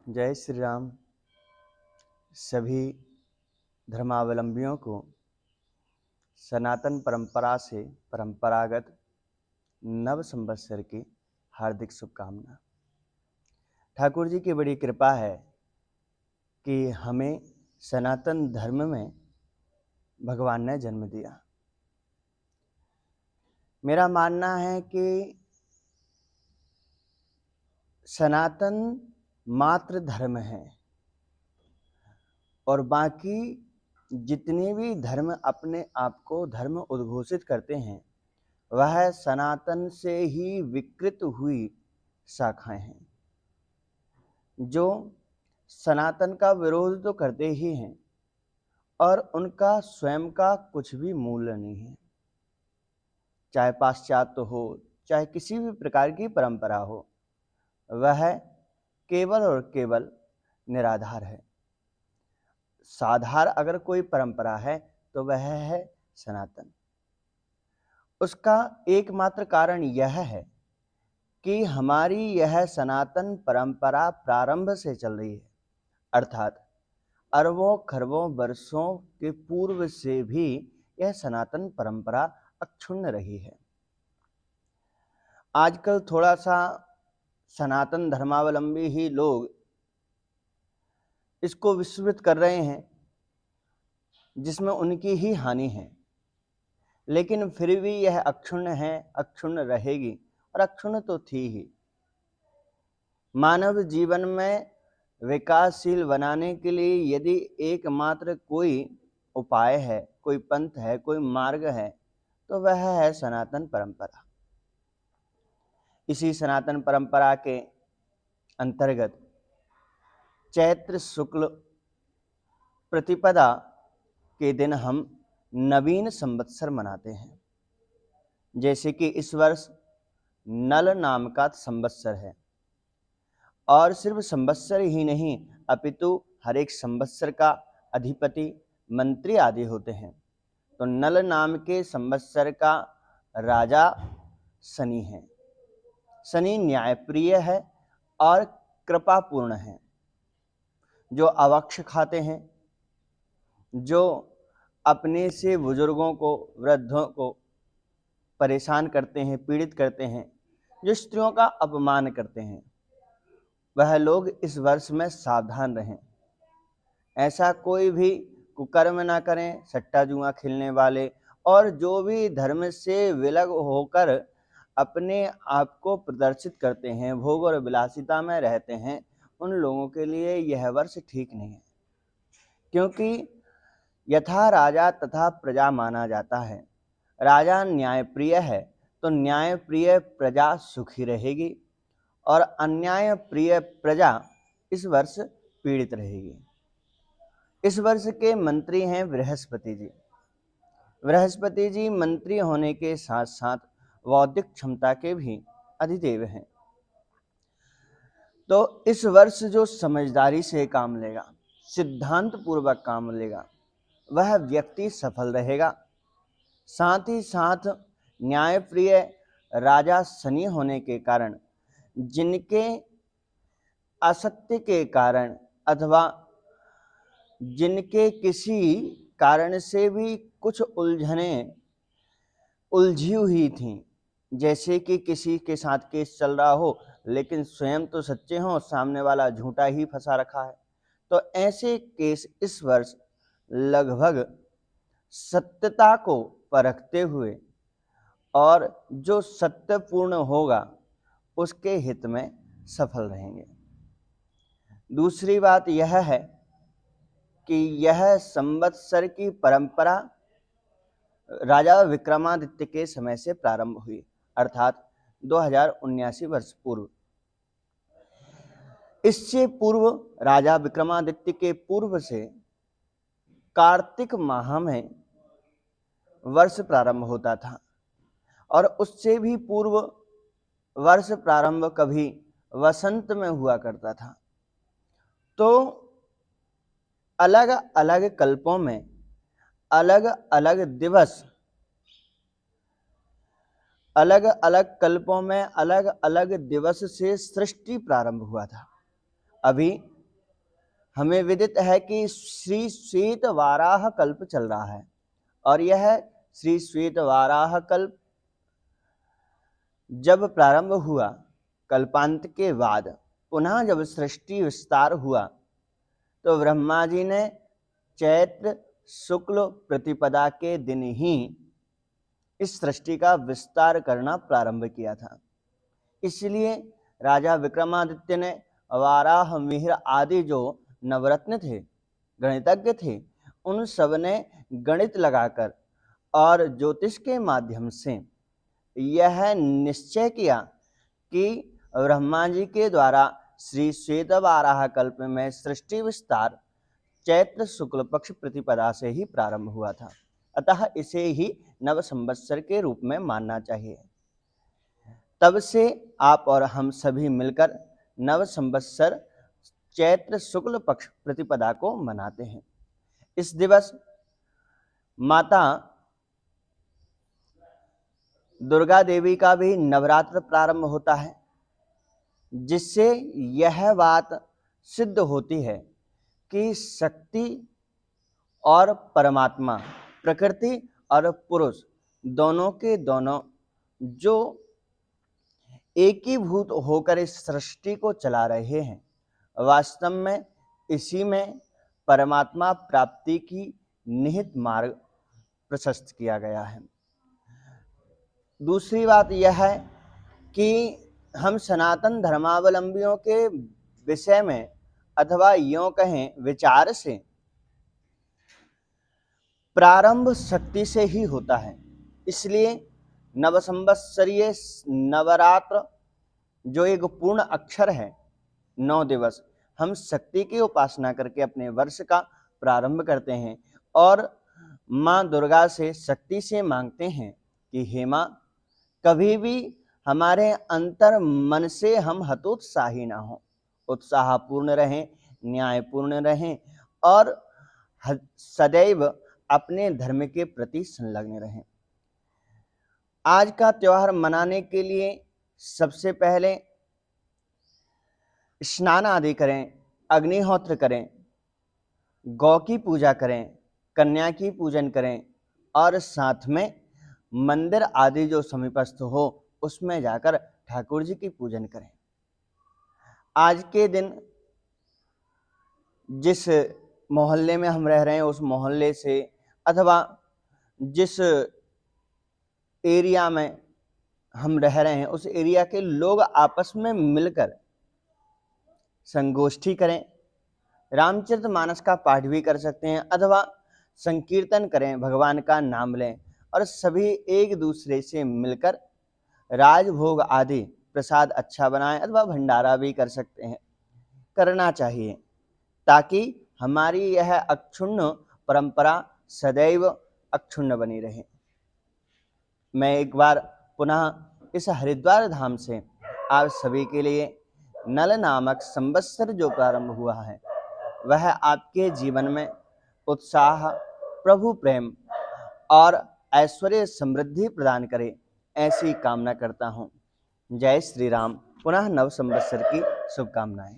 जय श्री राम। सभी धर्मावलंबियों को सनातन परंपरा से परंपरागत नव संवत्सर की हार्दिक शुभकामना। ठाकुर जी की बड़ी कृपा है कि हमें सनातन धर्म में भगवान ने जन्म दिया। मेरा मानना है कि सनातन मात्र धर्म है और बाकी जितने भी धर्म अपने आप को धर्म उद्घोषित करते हैं वह सनातन से ही विकृत हुई शाखाएं हैं, जो सनातन का विरोध तो करते ही हैं और उनका स्वयं का कुछ भी मूल्य नहीं है। चाहे पाश्चात्य हो, चाहे किसी भी प्रकार की परंपरा हो, वह केवल और केवल निराधार है। साधार अगर कोई परंपरा है तो वह है सनातन। उसका एकमात्र कारण यह है कि हमारी यह सनातन परंपरा प्रारंभ से चल रही है, अर्थात अरबों खरबों वर्षों के पूर्व से भी यह सनातन परंपरा अक्षुण्ण रही है। आजकल थोड़ा सा सनातन धर्मावलंबी ही लोग इसको विस्मृत कर रहे हैं, जिसमें उनकी ही हानि है, लेकिन फिर भी यह अक्षुण्ण है, अक्षुण्ण रहेगी और अक्षुण्ण तो थी ही। मानव जीवन में विकासशील बनाने के लिए यदि एकमात्र कोई उपाय है, कोई पंथ है, कोई मार्ग है, तो वह है सनातन परंपरा। इसी सनातन परंपरा के अंतर्गत चैत्र शुक्ल प्रतिपदा के दिन हम नवीन संवत्सर मनाते हैं। जैसे कि इस वर्ष नल नाम का संवत्सर है, और सिर्फ संवत्सर ही नहीं अपितु हर एक संवत्सर का अधिपति मंत्री आदि होते हैं। तो नल नाम के संवत्सर का राजा शनि है। शनि न्यायप्रिय है और कृपापूर्ण है, जो अवक्ष खाते हैं, जो अपने से बुजुर्गों को, वृद्धों को परेशान करते हैं, पीड़ित करते हैं, जो स्त्रियों का अपमान करते हैं, वह लोग इस वर्ष में सावधान रहें। ऐसा कोई भी कुकर्म ना करें। सट्टा जुआ खेलने वाले और जो भी धर्म से विलग होकर अपने आप को प्रदर्शित करते हैं, भोग और विलासिता में रहते हैं, उन लोगों के लिए यह वर्ष ठीक नहीं है। क्योंकि यथा राजा तथा प्रजा माना जाता है। राजा न्यायप्रिय है तो न्यायप्रिय प्रजा सुखी रहेगी और अन्याय प्रिय प्रजा इस वर्ष पीड़ित रहेगी। इस वर्ष के मंत्री हैं बृहस्पति जी। बृहस्पति जी मंत्री होने के साथ साथ बौद्धिक क्षमता के भी अधिदेव हैं। तो इस वर्ष जो समझदारी से काम लेगा, सिद्धांत पूर्वक काम लेगा, वह व्यक्ति सफल रहेगा। साथ ही साथ न्यायप्रिय राजा शनि होने के कारण जिनके असत्य के कारण अथवा जिनके किसी कारण से भी कुछ उलझने उलझी हुई थी, जैसे कि किसी के साथ केस चल रहा हो लेकिन स्वयं तो सच्चे हों, सामने वाला झूठा ही फंसा रखा है, तो ऐसे केस इस वर्ष लगभग सत्यता को परखते हुए और जो सत्यपूर्ण होगा उसके हित में सफल रहेंगे। दूसरी बात यह है कि यह संवत्सर की परंपरा राजा विक्रमादित्य के समय से प्रारंभ हुई, अर्थात 2079 वर्ष पूर्व। इससे पूर्व राजा विक्रमादित्य के पूर्व से कार्तिक माह में वर्ष प्रारंभ होता था और उससे भी पूर्व वर्ष प्रारंभ कभी वसंत में हुआ करता था। तो अलग अलग कल्पों में अलग अलग दिवस, अलग अलग कल्पों में अलग अलग दिवस से सृष्टि प्रारंभ हुआ था। अभी हमें विदित है कि श्री श्वेत वाराह कल्प चल रहा है और यह श्री श्वेत वाराह कल्प जब प्रारंभ हुआ, कल्पांत के बाद पुनः जब सृष्टि विस्तार हुआ, तो ब्रह्मा जी ने चैत्र शुक्ल प्रतिपदा के दिन ही इस सृष्टि का विस्तार करना प्रारंभ किया था। इसलिए राजा विक्रमादित्य ने वाराह मिहिर आदि जो नवरत्न थे, गणितज्ञ थे, उन सब ने गणित लगाकर और ज्योतिष के माध्यम से यह निश्चय किया कि ब्रह्मा जी के द्वारा श्री श्वेत वाराह कल्प में सृष्टि विस्तार चैत्र शुक्ल पक्ष प्रतिपदा से ही प्रारंभ हुआ था। अतः इसे ही नव संवत्सर के रूप में मानना चाहिए। तब से आप और हम सभी मिलकर नव संवत्सर चैत्र शुक्ल पक्ष प्रतिपदा को मनाते हैं। इस दिवस माता दुर्गा देवी का भी नवरात्र प्रारंभ होता है, जिससे यह बात सिद्ध होती है कि शक्ति और परमात्मा, प्रकृति और पुरुष दोनों के दोनों जो एकीभूत होकर इस सृष्टि को चला रहे हैं, वास्तव में इसी में परमात्मा प्राप्ति की निहित मार्ग प्रशस्त किया गया है। दूसरी बात यह है कि हम सनातन धर्मावलंबियों के विषय में अथवा यूं कहें विचार से प्रारंभ शक्ति से ही होता है। इसलिए नवसंवत्सरीय नवरात्र जो एक पूर्ण अक्षर है, 9 दिवस हम शक्ति की उपासना करके अपने वर्ष का प्रारंभ करते हैं और माँ दुर्गा से, शक्ति से मांगते हैं कि हे माँ, कभी भी हमारे अंतर मन से हम हतोत्साही ना हो, उत्साहपूर्ण रहें, न्यायपूर्ण रहें और सदैव अपने धर्म के प्रति संलग्न रहें। आज का त्योहार मनाने के लिए सबसे पहले स्नान आदि करें, अग्निहोत्र करें, गौ की पूजा करें, कन्या की पूजन करें और साथ में मंदिर आदि जो समीपस्थ हो उसमें जाकर ठाकुर जी की पूजन करें। आज के दिन जिस मोहल्ले में हम रह रहे हैं उस मोहल्ले से अथवा जिस एरिया में हम रह रहे हैं उस एरिया के लोग आपस में मिलकर संगोष्ठी करें, रामचरितमानस का पाठ भी कर सकते हैं अथवा संकीर्तन करें, भगवान का नाम लें और सभी एक दूसरे से मिलकर राजभोग आदि प्रसाद अच्छा बनाएं अथवा भंडारा भी कर सकते हैं, करना चाहिए ताकि हमारी यह अक्षुण्ण परंपरा सदैव अक्षुण्ण बनी रहे। मैं एक बार पुनः इस हरिद्वार धाम से आप सभी के लिए नल नामक संवत्सर जो प्रारंभ हुआ है वह आपके जीवन में उत्साह, प्रभु प्रेम और ऐश्वर्य समृद्धि प्रदान करे, ऐसी कामना करता हूँ। जय श्री राम। पुनः नव संवत्सर की शुभकामनाएं।